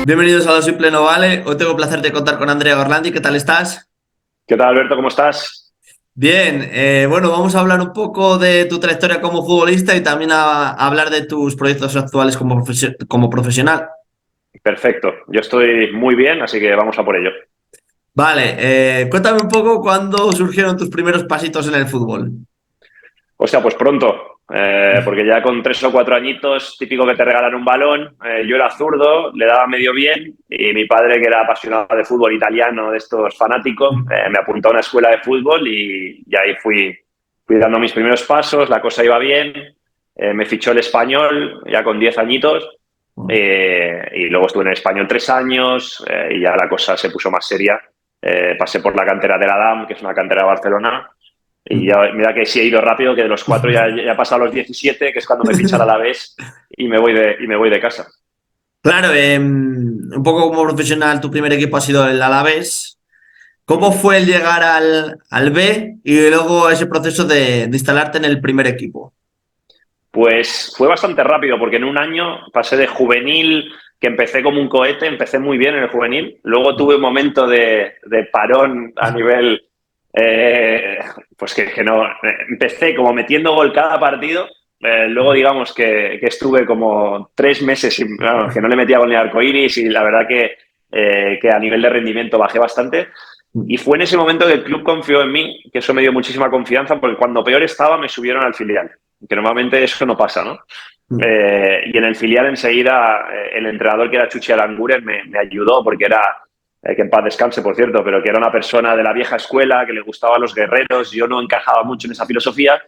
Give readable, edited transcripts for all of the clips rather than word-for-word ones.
Bienvenidos a Lo Simple No Vale. Hoy tengo el placer de contar con Andrea Orlandi. ¿Qué tal estás? ¿Qué tal, Alberto? ¿Cómo estás? Bien, bueno, vamos a hablar un poco de tu trayectoria como futbolista y también a hablar de tus proyectos actuales como profesional. Perfecto. Yo estoy muy bien, así que vamos a por ello. Vale, cuéntame un poco cuándo surgieron tus primeros pasitos en el fútbol. O sea, pues pronto, porque ya con 3 o 4 añitos, típico que te regalan un balón. Yo era zurdo, le daba medio bien y mi padre, que era apasionado de fútbol italiano, de estos fanáticos, me apuntó a una escuela de fútbol y ahí fui dando mis primeros pasos, la cosa iba bien. Me fichó el Español ya con 10 añitos. Y luego estuve en el Español 3 años y ya la cosa se puso más seria. Pasé por la cantera de la DAM, que es una cantera de Barcelona, y ya, mira que sí he ido rápido, que de los 4 ya he pasado a los 17, que es cuando me ficha el Alavés y me voy de casa. Claro, un poco como profesional, tu primer equipo ha sido el Alavés. ¿Cómo Ujú. fue el llegar al B y luego ese proceso de instalarte en el primer equipo? Pues fue bastante rápido, porque en un año pasé de juvenil, que empecé como un cohete, empecé muy bien en el juvenil, luego tuve un momento de parón a nivel, eh, pues que no, empecé como metiendo gol cada partido. Luego digamos que estuve como 3 meses vamos, que no le metía gol ni arcoiris, y la verdad que a nivel de rendimiento bajé bastante. Y fue en ese momento que el club confió en mí, que eso me dio muchísima confianza, porque cuando peor estaba me subieron al filial, que normalmente eso no pasa, ¿no? Y en el filial enseguida el entrenador, que era Chuchi Aranguren, me ayudó, porque era, que en paz descanse, por cierto, pero que era una persona de la vieja escuela, que le gustaban los guerreros. Yo no encajaba mucho en esa filosofía,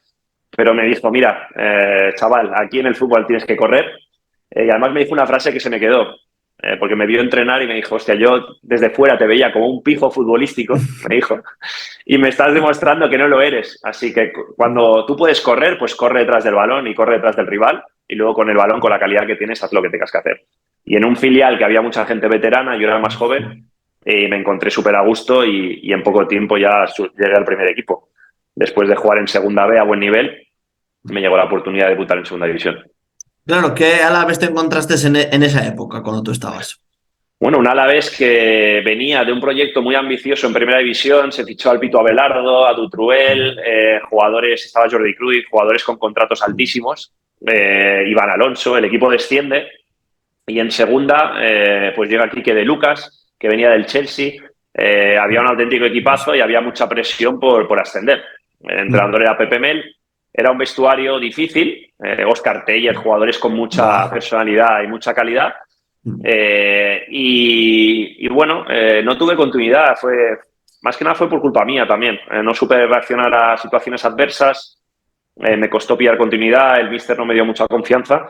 pero me dijo: mira, chaval, aquí en el fútbol tienes que correr. Y además me dijo una frase que se me quedó, porque me vio entrenar y me dijo: hostia, yo desde fuera te veía como un pijo futbolístico, me dijo, y me estás demostrando que no lo eres. Así que cuando tú puedes correr, pues corre detrás del balón y corre detrás del rival, y luego con el balón, con la calidad que tienes, haz lo que tengas que hacer. Y en un filial que había mucha gente veterana, yo era el más joven, y me encontré súper a gusto, y en poco tiempo ya llegué al primer equipo. Después de jugar en segunda B a buen nivel, me llegó la oportunidad de debutar en segunda división. Claro, ¿qué Alavés te encontraste en esa época cuando tú estabas? Bueno, un Alavés que venía de un proyecto muy ambicioso en primera división. Se fichó al Pito Abelardo, a Dutruel, jugadores, estaba Jordi Cruyff, jugadores con contratos altísimos, Iván Alonso. El equipo desciende y en segunda pues llega Quique de Lucas, que venía del Chelsea. Había un auténtico equipazo y había mucha presión por ascender. El entrenador era Pepe Mel. Era un vestuario difícil, Oscar Teller, jugadores con mucha Buah. personalidad y mucha calidad. Y bueno, no tuve continuidad. Más que nada fue por culpa mía también. No supe reaccionar a situaciones adversas. Me costó pillar continuidad. El míster no me dio mucha confianza.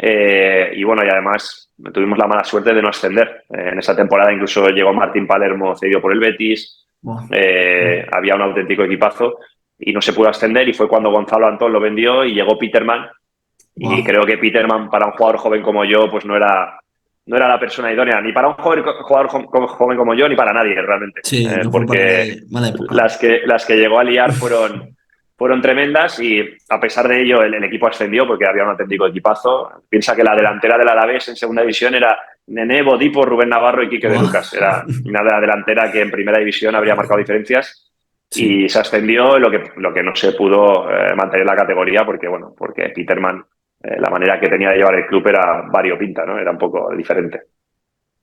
Y bueno, y además tuvimos la mala suerte de no ascender. En esa temporada incluso llegó Martín Palermo, cedido por el Betis. Buah. Había un auténtico equipazo y no se pudo ascender. Y fue cuando Gonzalo Antón lo vendió y llegó Peterman. Y Buah. creo que Peterman, para un jugador joven como yo, pues no era la persona idónea, ni para un jugador joven como yo, ni para nadie realmente. Sí, no fue para Porque nadie. Mala época. las que llegó a liar fueron tremendas, y a pesar de ello el equipo ascendió, porque había un auténtico equipazo. Piensa que la delantera del Alavés en segunda división era Nené, Bodipo, Rubén Navarro y Quique de Buah. Lucas. Era una de la delantera que en primera división habría marcado diferencias, Sí. y se ascendió. Lo que no se pudo mantener la categoría, porque Peterman, la manera que tenía de llevar el club era variopinta, ¿no? Era un poco diferente.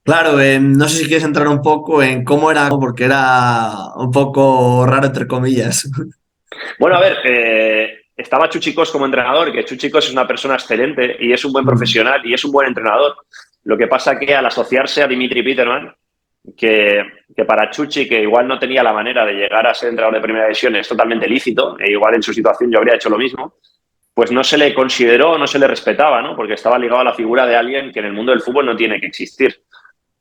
Claro, no sé si quieres entrar un poco en cómo era, porque era un poco raro, entre comillas. Bueno, a ver, estaba Chuchicos como entrenador, que Chuchicos es una persona excelente y es un buen profesional y es un buen entrenador. Lo que pasa que al asociarse a Dimitri Peterman, que para Chuchi, que igual no tenía la manera de llegar a ser entrenador de primera división, es totalmente lícito, e igual en su situación yo habría hecho lo mismo, pues no se le consideró, no se le respetaba, ¿no? Porque estaba ligado a la figura de alguien que en el mundo del fútbol no tiene que existir.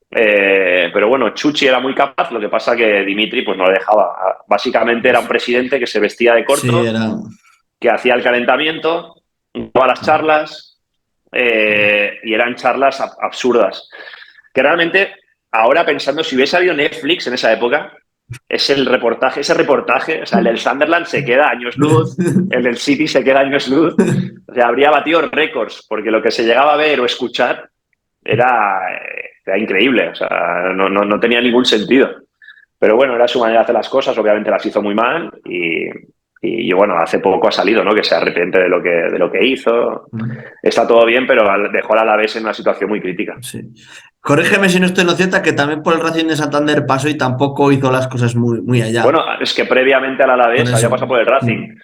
Pero bueno, Chuchi era muy capaz, lo que pasa que Dimitri pues no le dejaba. Básicamente era un presidente que se vestía de Sí, corto, era. que hacía el calentamiento, todas las charlas, y eran charlas absurdas. Que realmente, ahora pensando, si hubiese habido Netflix en esa época, ese reportaje, o sea, el del Sunderland se queda años luz, el del City se queda años luz. O sea, habría batido récords, porque lo que se llegaba a ver o escuchar era increíble, o sea, no tenía ningún sentido. Pero bueno, era su manera de hacer las cosas, obviamente las hizo muy mal y bueno, hace poco ha salido, ¿no? Que se arrepiente de lo que hizo. Mm. Está todo bien, pero dejó al Alavés en una situación muy crítica. Sí. Corrígeme si no estoy en lo cierto, que también por el Racing de Santander pasó y tampoco hizo las cosas muy allá. Bueno, es que previamente al Por Alavés había eso. pasado por el Racing Mm.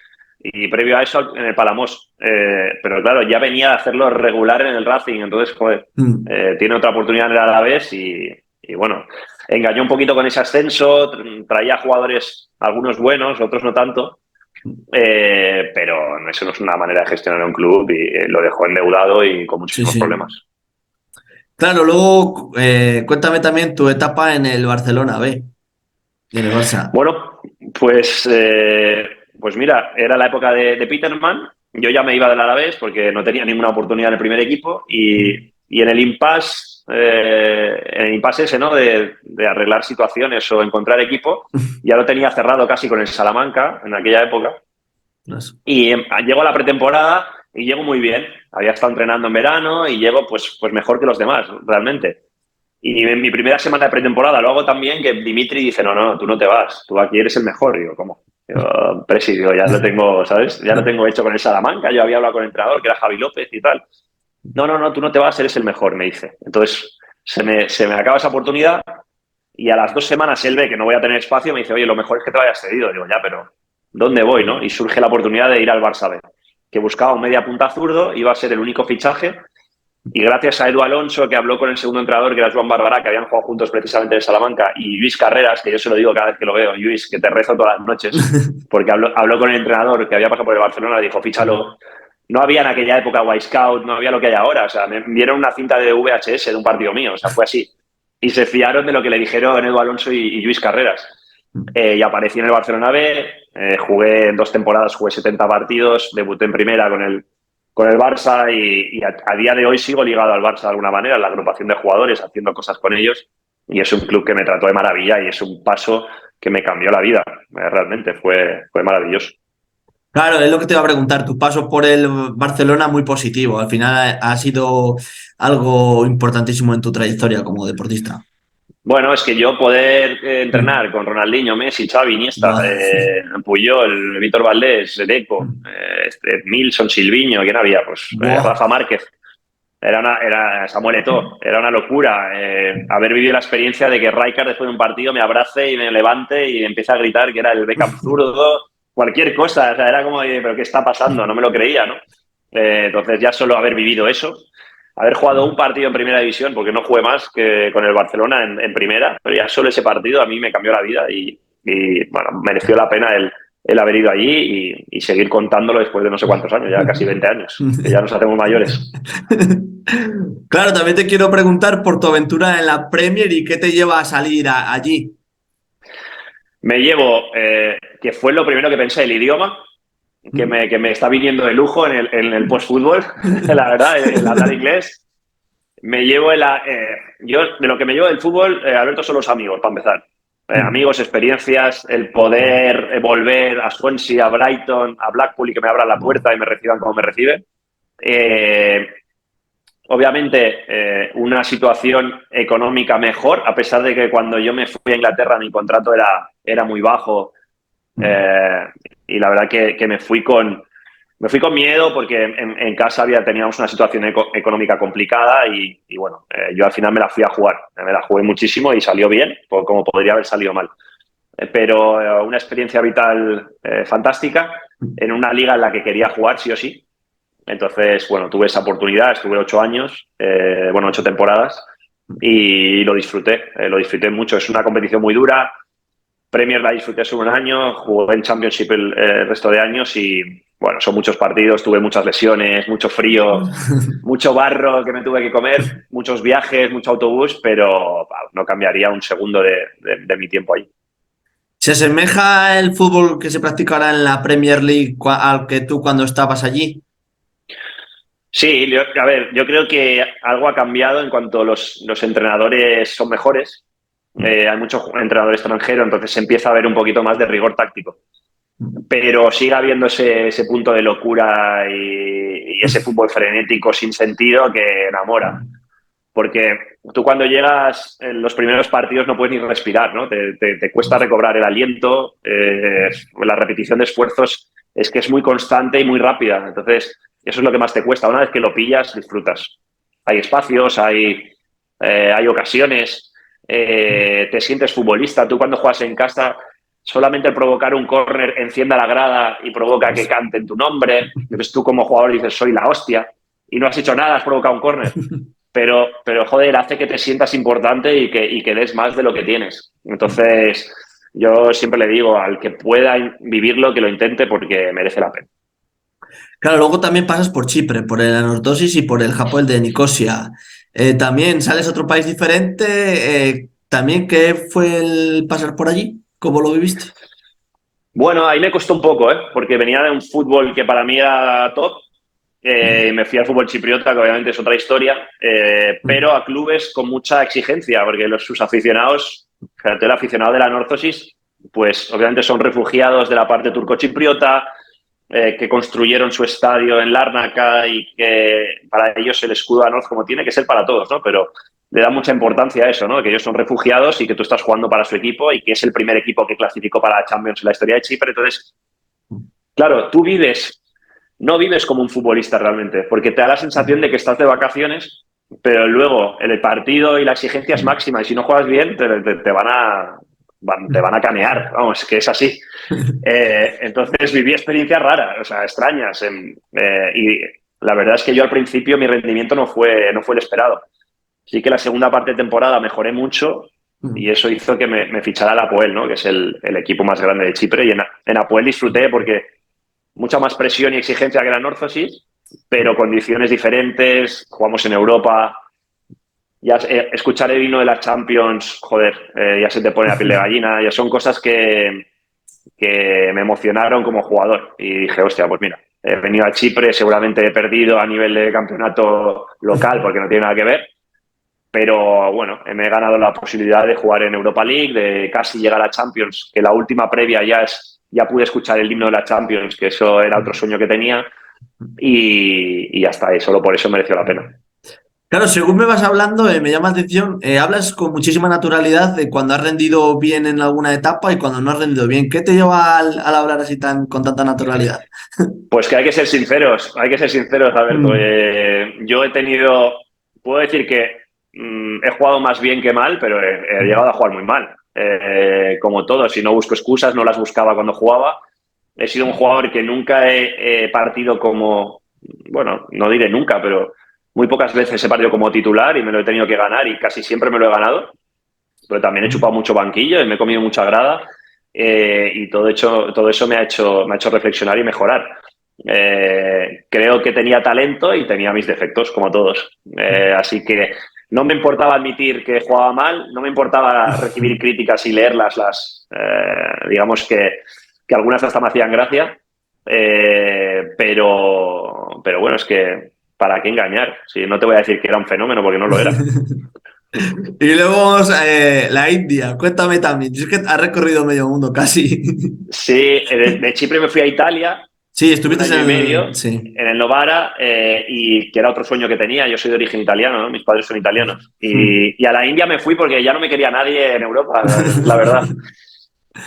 y previo a eso en el Palamós. Pero claro, ya venía de hacerlo regular en el Racing, entonces, joder, Mm. tiene otra oportunidad en el Alavés y bueno, engañó un poquito con ese ascenso, traía jugadores, algunos buenos, otros no tanto, pero eso no es una manera de gestionar un club y lo dejó endeudado y con Sí, muchísimos sí. problemas. Claro, luego cuéntame también tu etapa en el Barcelona B y en el Barça. Bueno, pues mira, era la época de Peterman. Yo ya me iba del Alavés porque no tenía ninguna oportunidad en el primer equipo Mm. y en el impasse ese, ¿no? De arreglar situaciones o encontrar equipo, ya lo tenía cerrado casi con el Salamanca en aquella época. Eso. Y llego a la pretemporada y llego muy bien. Había estado entrenando en verano y llego pues mejor que los demás, realmente. Y en mi primera semana de pretemporada lo hago también que Dimitri dice, no, tú no te vas, tú aquí eres el mejor. Y digo, ¿cómo? Digo, presidio, ya lo tengo, ¿sabes? Ya lo tengo hecho con el Salamanca, yo había hablado con el entrenador, que era Javi López y tal. No, tú no te vas, eres el mejor, me dice. Entonces se me acaba esa oportunidad y a las 2 semanas él ve que no voy a tener espacio y me dice, oye, lo mejor es que te vayas cedido. Digo, ya, pero ¿dónde voy, no? Y surge la oportunidad de ir al Barça B, que buscaba un media punta zurdo, iba a ser el único fichaje y gracias a Edu Alonso, que habló con el segundo entrenador, que era Joan Barbará, que habían jugado juntos precisamente en Salamanca, y Luis Carreras, que yo se lo digo cada vez que lo veo, Luis, que te rezo todas las noches, porque habló con el entrenador que había pasado por el Barcelona, le dijo, fíchalo. No había en aquella época Y-Scout, no había lo que hay ahora. O sea, me dieron una cinta de VHS de un partido mío, o sea, fue así. Y se fiaron de lo que le dijeron Edu Alonso y Luis Carreras. Y aparecí en el Barcelona B, jugué en 2 temporadas, jugué 70 partidos, debuté en primera con el Barça y a día de hoy sigo ligado al Barça de alguna manera, en la agrupación de jugadores, haciendo cosas con ellos. Y es un club que me trató de maravilla y es un paso que me cambió la vida. Realmente fue maravilloso. Claro, es lo que te iba a preguntar. Tu paso por el Barcelona muy positivo. Al final ha sido algo importantísimo en tu trayectoria como deportista. Bueno, es que yo poder Mm. entrenar con Ronaldinho, Messi, Xavi, Iniesta, Buah. Puyol, Víctor Valdés, Deco, Milson, Silviño, ¿quién había? Pues Buah. Rafa Márquez, era Samuel Eto'o, era una locura. Haber vivido la experiencia de que Rijkaard después de un partido me abrace y me levante y me empiece a gritar que era el Beckham zurdo, cualquier cosa. O sea, era como, ¿pero qué está pasando? No me lo creía, ¿no? Entonces ya solo haber vivido eso, haber jugado un partido en primera división, porque no jugué más que con el Barcelona en primera, pero ya solo ese partido a mí me cambió la vida y bueno, mereció la pena el haber ido allí y seguir contándolo después de no sé cuántos años, ya casi 20 años, que ya nos hacemos mayores. Claro, también te quiero preguntar por tu aventura en la Premier y qué te lleva a salir allí. Me llevo, que fue lo primero que pensé, el idioma, que me está viniendo de lujo en el post-fútbol, la verdad, el hablar inglés. Me llevo yo de lo que me llevo del fútbol, Alberto, son los amigos, para empezar. Amigos, experiencias, el poder volver a Swansea, a Brighton, a Blackpool y que me abran la Buah. puerta y me reciban como me reciben. Eh, Obviamente, una situación económica mejor, a pesar de que cuando yo me fui a Inglaterra mi contrato era muy bajo eh, y la verdad que me fui con miedo porque en casa teníamos una situación económica complicada y bueno, yo al final me la fui a jugar. Me la jugué muchísimo y salió bien, como podría haber salido mal. Pero una experiencia vital fantástica en una liga en la que quería jugar sí o sí. Entonces, bueno, tuve esa oportunidad, estuve 8 años, 8 temporadas y lo disfruté mucho. Es una competición muy dura. Premier la disfruté solo un año, jugué en Championship el resto de años y, bueno, son muchos partidos, tuve muchas lesiones, mucho frío, mucho barro que me tuve que comer, muchos viajes, mucho autobús, pero no cambiaría un segundo de mi tiempo ahí. ¿Se asemeja el fútbol que se practica ahora en la Premier League al que tú cuando estabas allí? Sí, a ver, yo creo que algo ha cambiado en cuanto los entrenadores son mejores. Hay mucho entrenador extranjero, entonces se empieza a ver un poquito más de rigor táctico. Pero sigue habiendo ese punto de locura y ese fútbol frenético sin sentido que enamora. porque tú cuando llegas en los primeros partidos no puedes ni respirar, ¿no? Te cuesta recobrar el aliento, la repetición de esfuerzos es que es muy constante y muy rápida, entonces eso es lo que más te cuesta. Una vez que lo pillas, disfrutas. Hay espacios, hay ocasiones, te sientes futbolista. Tú cuando juegas en casa, solamente el provocar un córner encienda la grada y provoca que canten tu nombre. Entonces tú como jugador dices, soy la hostia, y no has hecho nada, has provocado un córner. Pero joder, hace que te sientas importante y que des más de lo que tienes. Entonces, yo siempre le digo al que pueda vivirlo, que lo intente porque merece la pena. Claro, luego también pasas por Chipre, por el Anorthosis y por el Hapoel de Nicosia. También sales a otro país diferente. También, ¿qué fue el pasar por allí? ¿Cómo lo viviste? Bueno, ahí me costó un poco, ¿eh? Porque venía de un fútbol que para mí era top. Me fui al fútbol chipriota, que obviamente es otra historia, pero a clubes con mucha exigencia, porque sus aficionados, fíjate, el aficionado de la Anorthosis, pues obviamente son refugiados de la parte turco-chipriota, que construyeron su estadio en Lárnaca y que para ellos el escudo Anorth, como tiene que ser para todos, ¿no? Pero le da mucha importancia a eso, ¿no? Que ellos son refugiados y que tú estás jugando para su equipo y que es el primer equipo que clasificó para la Champions en la historia de Chipre. Entonces, claro, no vives como un futbolista realmente, porque te da la sensación de que estás de vacaciones, pero luego el partido y la exigencia es máxima y si no juegas bien te van a canear, vamos, que es así. Entonces viví experiencias raras, o sea, extrañas. Y la verdad es que yo al principio mi rendimiento no fue el esperado. Sí que la segunda parte de temporada mejoré mucho y eso hizo que me fichara el Apoel, ¿no? Que es el equipo más grande de Chipre. Y en Apoel disfruté porque mucha más presión y exigencia que la Anorthosis, pero condiciones diferentes, jugamos en Europa. Ya escuchar el himno de la Champions, joder, ya se te pone la piel de gallina, ya son cosas que me emocionaron como jugador. Y dije, hostia, pues mira, he venido a Chipre, seguramente he perdido a nivel de campeonato local porque no tiene nada que ver, pero bueno, me he ganado la posibilidad de jugar en Europa League, de casi llegar a Champions, que la última previa ya pude escuchar el himno de la Champions, que eso era otro sueño que tenía, y hasta ahí, solo por eso mereció la pena. Claro, según me vas hablando, me llama la atención, hablas con muchísima naturalidad de cuando has rendido bien en alguna etapa y cuando no has rendido bien. ¿Qué te lleva al hablar así con tanta naturalidad? Pues que hay que ser sinceros, Alberto. Yo puedo decir que he jugado más bien que mal, pero he llegado a jugar muy mal. Como todo, si no busco excusas, no las buscaba cuando jugaba. He sido un jugador que nunca he partido como, bueno, no diré nunca, pero muy pocas veces he partido como titular y me lo he tenido que ganar y casi siempre me lo he ganado. Pero también he chupado mucho banquillo y me he comido mucha grada y todo eso me ha hecho reflexionar y mejorar. Creo que tenía talento y tenía mis defectos, como todos. Así que no me importaba admitir que jugaba mal, no me importaba recibir críticas y leerlas, digamos que algunas hasta me hacían gracia, pero bueno, es que ¿para qué engañar? Si no te voy a decir que era un fenómeno porque no lo era. Y luego vamos a la India. Cuéntame también. Es que has recorrido medio mundo casi. Sí, de Chipre me fui a Italia. Sí, Estuve un estuviste año y medio Sí. en el Novara y que era otro sueño que tenía. Yo soy de origen italiano, ¿no? Mis padres son italianos. Y a la India me fui porque ya no me quería nadie en Europa, la verdad.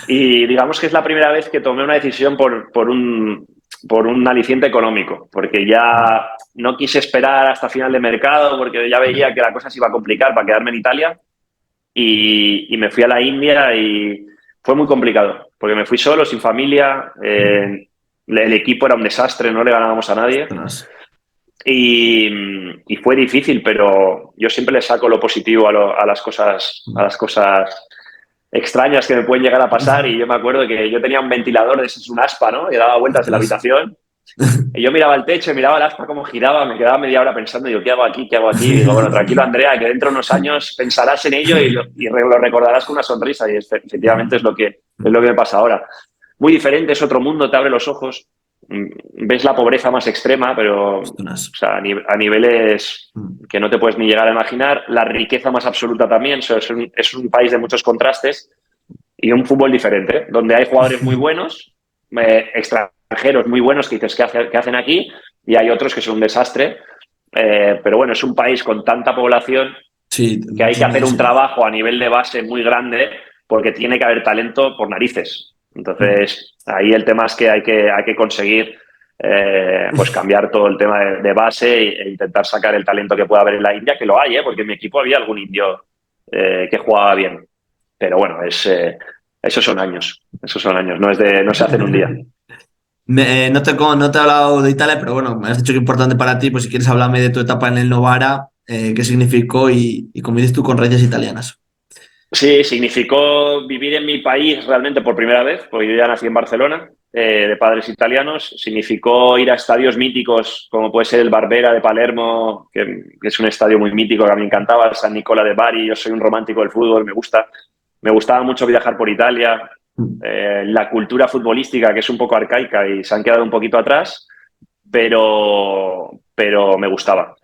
Y digamos que es la primera vez que tomé una decisión por un aliciente económico, porque ya no quise esperar hasta final de mercado, porque ya veía que la cosa se iba a complicar para quedarme en Italia. Y me fui a la India y fue muy complicado, porque me fui solo, sin familia. El equipo era un desastre, no le ganábamos a nadie. Ostras. Y fue difícil, pero yo siempre le saco lo positivo a las cosas extrañas que me pueden llegar a pasar. Y yo me acuerdo que yo tenía un ventilador, ese es un aspa, ¿no? Y daba vueltas en la Ostras. habitación. Y yo miraba el techo, miraba el aspa cómo giraba, me quedaba media hora pensando, yo, ¿qué hago aquí? ¿Qué hago aquí? Y digo, bueno, tranquilo, Andrea, que dentro de unos años pensarás en ello y lo recordarás con una sonrisa. Y efectivamente es lo que me pasa ahora. Muy diferente, es otro mundo, te abre los ojos. Ves la pobreza más extrema, pero o Ostras. sea, a niveles que no te puedes ni llegar a imaginar. La riqueza más absoluta también. O sea, es un país de muchos contrastes y un fútbol diferente, donde hay jugadores muy buenos, extranjeros muy buenos que dices, ¿qué hacen aquí? Y hay otros que son un desastre. pero bueno, es un país con tanta población Sí, que hay que hacer un sí. trabajo a nivel de base muy grande porque tiene que haber talento por narices. Entonces, ahí el tema es que hay que conseguir pues cambiar todo el tema de base e intentar sacar el talento que pueda haber en la India, que lo hay, porque en mi equipo había algún indio que jugaba bien. Pero bueno, esos son años, no se hacen un día. No te he hablado de Italia, pero bueno, me has dicho que es importante para ti, pues si quieres háblame de tu etapa en el Novara, qué significó y cómo dices tú con raíces italianas. Sí, significó vivir en mi país realmente por primera vez, porque yo ya nací en Barcelona, de padres italianos. Significó ir a estadios míticos, como puede ser el Barbera de Palermo, que es un estadio muy mítico que a mí me encantaba, el San Nicola de Bari. Yo soy un romántico del fútbol, me gusta. Me gustaba mucho viajar por Italia. La cultura futbolística, que es un poco arcaica y se han quedado un poquito atrás, pero me gustaba.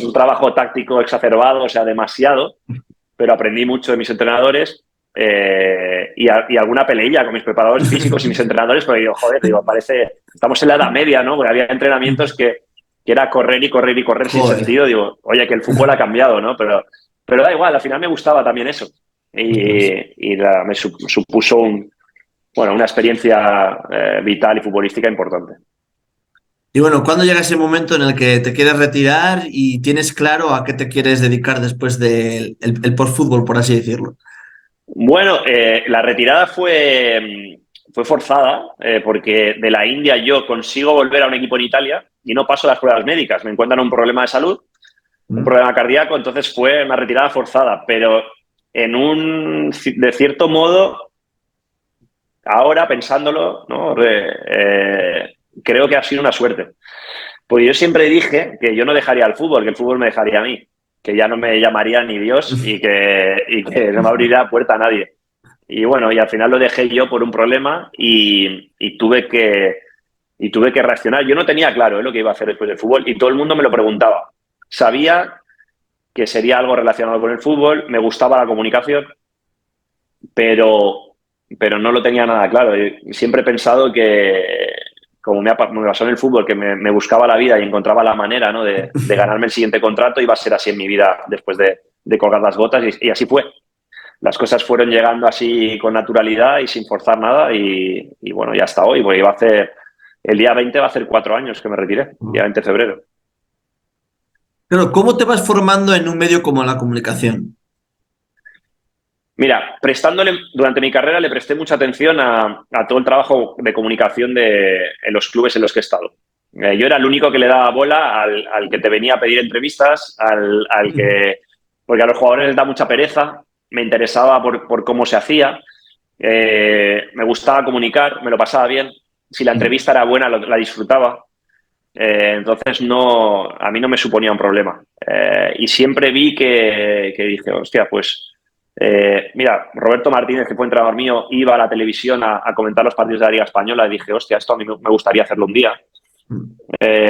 Un trabajo táctico exacerbado, o sea, demasiado, pero aprendí mucho de mis entrenadores y alguna peleilla con mis preparadores físicos y mis entrenadores, porque digo, joder, digo, parece, estamos en la Edad Media, ¿no? Porque había entrenamientos que era correr y correr y correr sin Joder. sentido. Digo, oye, que el fútbol ha cambiado, ¿no? Pero da igual, al final me gustaba también eso. Me supuso una experiencia vital y futbolística importante. Y bueno, ¿cuándo llega ese momento en el que te quieres retirar y tienes claro a qué te quieres dedicar después del el post-fútbol, por así decirlo? Bueno, la retirada fue forzada porque de la India yo consigo volver a un equipo en Italia y no paso las pruebas médicas. Me encuentran un problema de salud, un Mm. problema cardíaco, entonces fue una retirada forzada. Pero de cierto modo, ahora pensándolo, ¿no? Creo que ha sido una suerte. Pues yo siempre dije que yo no dejaría el fútbol, que el fútbol me dejaría a mí, que ya no me llamaría ni Dios y que no me abriría puerta a nadie. Y bueno, y al final lo dejé yo por un problema y tuve que reaccionar. Yo no tenía claro lo que iba a hacer después del fútbol y todo el mundo me lo preguntaba. Sabía que sería algo relacionado con el fútbol, me gustaba la comunicación, pero, pero no lo tenía nada claro. Y siempre he pensado que, como me pasó en el fútbol, que me buscaba la vida y encontraba la manera, ¿no? de ganarme el siguiente contrato, iba a ser así en mi vida después de colgar las botas y así fue. Las cosas fueron llegando así con naturalidad y sin forzar nada y bueno, ya hasta hoy, porque el día 20 va a hacer 4 años que me retiré, el día 20 de febrero. Pero, ¿cómo te vas formando en un medio como la comunicación? Mira, durante mi carrera le presté mucha atención a todo el trabajo de comunicación en los clubes en los que he estado. Yo era el único que le daba bola al que te venía a pedir entrevistas, porque a los jugadores les da mucha pereza, me interesaba por cómo se hacía, me gustaba comunicar, me lo pasaba bien. Si la entrevista era buena, la disfrutaba. Entonces a mí no me suponía un problema. Y siempre vi que dije, hostia, pues mira, Roberto Martínez, que fue entrenador mío, iba a la televisión a comentar los partidos de la Liga Española y dije, hostia, esto a mí me gustaría hacerlo un día.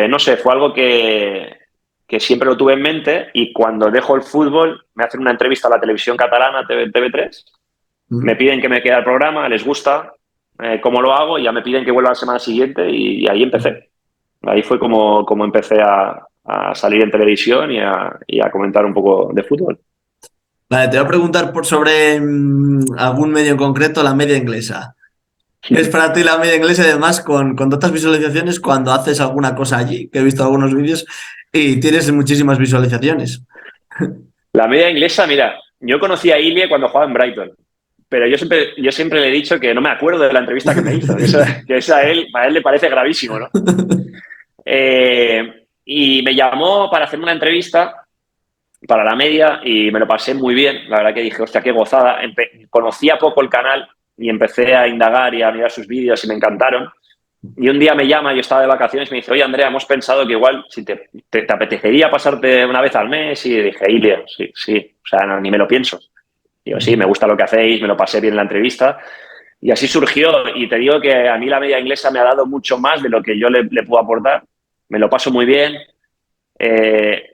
No sé, fue algo que siempre lo tuve en mente y cuando dejo el fútbol me hacen una entrevista a la televisión catalana, TV3, me piden que me quede al programa, les gusta cómo lo hago y ya me piden que vuelva la semana siguiente y ahí empecé. Ahí fue como empecé a salir en televisión y a comentar un poco de fútbol. Vale, te voy a preguntar sobre algún medio en concreto, la media inglesa. ¿Qué es para ti la media inglesa y además con tantas visualizaciones cuando haces alguna cosa allí? Que he visto algunos vídeos y tienes muchísimas visualizaciones. La media inglesa, mira, yo conocí a Ilie cuando jugaba en Brighton, pero yo siempre le he dicho que no me acuerdo de la entrevista que me hizo, que eso a él le parece gravísimo, ¿no? Y me llamó para hacerme una entrevista para la media y me lo pasé muy bien. La verdad que dije, hostia, qué gozada. Conocía poco el canal y empecé a indagar y a mirar sus vídeos y me encantaron. Y un día me llama, yo estaba de vacaciones, y me dice, oye, Andrea, hemos pensado que igual si te apetecería pasarte una vez al mes. Y dije, Ilia, sí, sí, o sea, ni me lo pienso. Digo, sí, me gusta lo que hacéis, me lo pasé bien en la entrevista. Y así surgió. Y te digo que a mí la media inglesa me ha dado mucho más de lo que yo le puedo aportar. Me lo paso muy bien.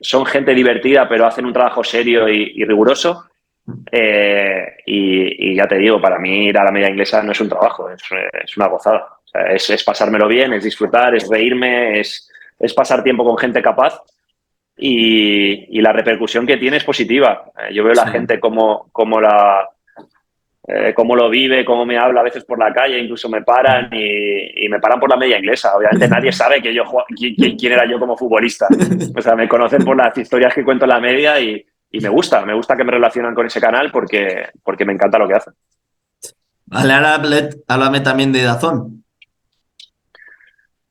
Son gente divertida, pero hacen un trabajo serio y riguroso. Y ya te digo, para mí ir a la media inglesa no es un trabajo, es una gozada. O sea, es pasármelo bien, es disfrutar, es reírme, es pasar tiempo con gente capaz y la repercusión que tiene es positiva. Yo veo la Sí. gente cómo lo vive, cómo me habla a veces por la calle, incluso me paran y me paran por la media inglesa. Obviamente nadie sabe que quién era yo como futbolista. O sea, me conocen por las historias que cuento en la media y me gusta que me relacionan con ese canal porque me encanta lo que hacen. Vale, ahora háblame también de Dazón.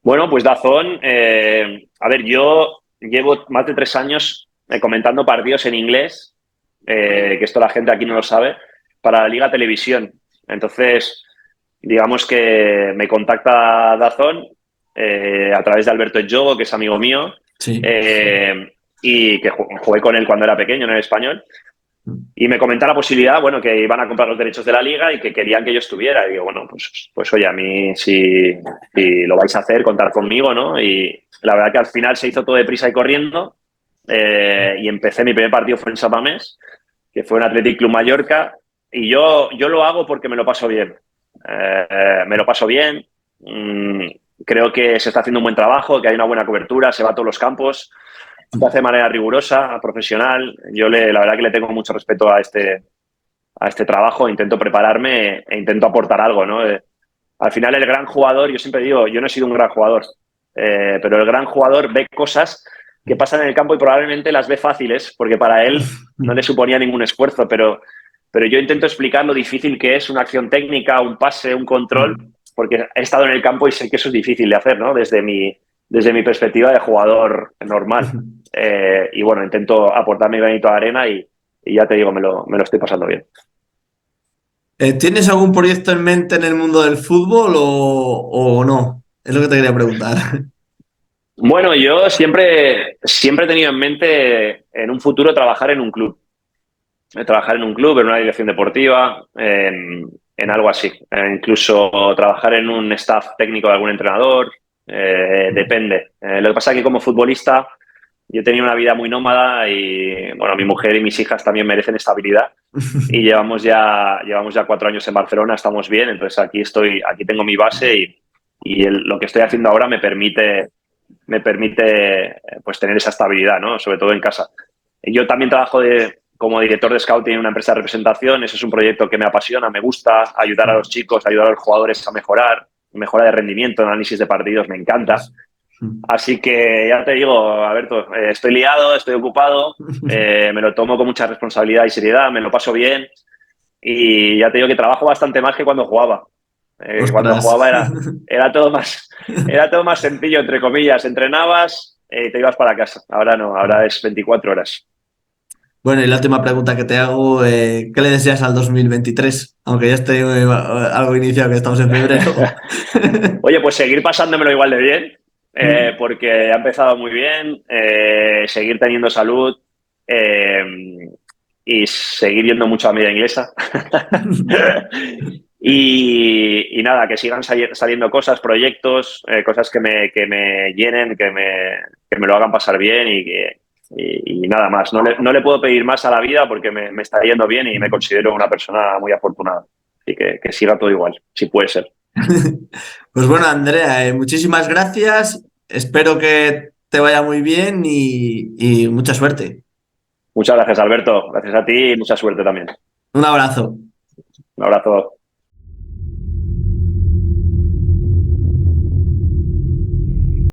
Bueno, pues Dazón, a ver, yo llevo más de 3 años comentando partidos en inglés, que esto la gente aquí no lo sabe, para la Liga Televisión. Entonces, digamos que me contacta Dazón a través de Alberto Jogo, que es amigo mío, Sí. y que jugué con él cuando era pequeño en el español. Y me comenta la posibilidad, bueno, que iban a comprar los derechos de la liga y que querían que yo estuviera. Y digo, bueno, pues oye, a mí si lo vais a hacer, contar conmigo, ¿no? Y la verdad que al final se hizo todo deprisa y corriendo. Y empecé, mi primer partido fue en San Mamés, que fue en Athletic Club Mallorca. Y yo lo hago porque me lo paso bien. Me lo paso bien. Mm, creo que se está haciendo un buen trabajo, que hay una buena cobertura, se va a todos los campos, se hace de manera rigurosa, profesional. La verdad que le tengo mucho respeto a este trabajo, intento prepararme e intento aportar algo, ¿no? Al final el gran jugador, yo siempre digo, yo no he sido un gran jugador, pero el gran jugador ve cosas que pasan en el campo y probablemente las ve fáciles, porque para él no le suponía ningún esfuerzo, pero yo intento explicar lo difícil que es una acción técnica, un pase, un control, porque he estado en el campo y sé que eso es difícil de hacer, ¿no? Desde mi perspectiva de jugador normal. Y bueno, intento aportar mi granito de arena y ya te digo, me lo estoy pasando bien. ¿Tienes algún proyecto en mente en el mundo del fútbol o no? Es lo que te quería preguntar. Bueno, yo siempre he tenido en mente en un futuro trabajar en un club. Trabajar en un club, en una dirección deportiva, en algo así. Incluso trabajar en un staff técnico de algún entrenador. Depende. Lo que pasa es que como futbolista yo he tenido una vida muy nómada y bueno, mi mujer y mis hijas también merecen estabilidad. Y llevamos ya 4 años en Barcelona, estamos bien, entonces aquí tengo mi base y lo que estoy haciendo ahora me permite pues tener esa estabilidad, ¿no? Sobre todo en casa. Yo también trabajo como director de scouting en una empresa de representación. Eso es un proyecto que me apasiona, me gusta ayudar a los chicos, ayudar a los jugadores a mejorar, mejora de rendimiento, análisis de partidos, me encanta. Así que ya te digo, Alberto, estoy liado, estoy ocupado, me lo tomo con mucha responsabilidad y seriedad, me lo paso bien y ya te digo que trabajo bastante más que cuando jugaba. Cuando Ostras. jugaba era todo más sencillo, entre comillas. Entrenabas y te ibas para casa. Ahora no, ahora es 24 horas. Bueno, y la última pregunta que te hago, ¿qué le deseas al 2023? Aunque ya estoy algo iniciado, que estamos en febrero. Oye, pues seguir pasándomelo igual de bien, porque ha empezado muy bien, seguir teniendo salud eh, y seguir viendo mucho a media inglesa. Y nada, que sigan saliendo cosas, proyectos, cosas que me llenen, que me lo hagan pasar bien y nada más. No le puedo pedir más a la vida porque me está yendo bien y me considero una persona muy afortunada. Así que siga todo igual, si puede ser. Pues bueno, Andrea, muchísimas gracias. Espero que te vaya muy bien y mucha suerte. Muchas gracias, Alberto. Gracias a ti y mucha suerte también. Un abrazo. Un abrazo.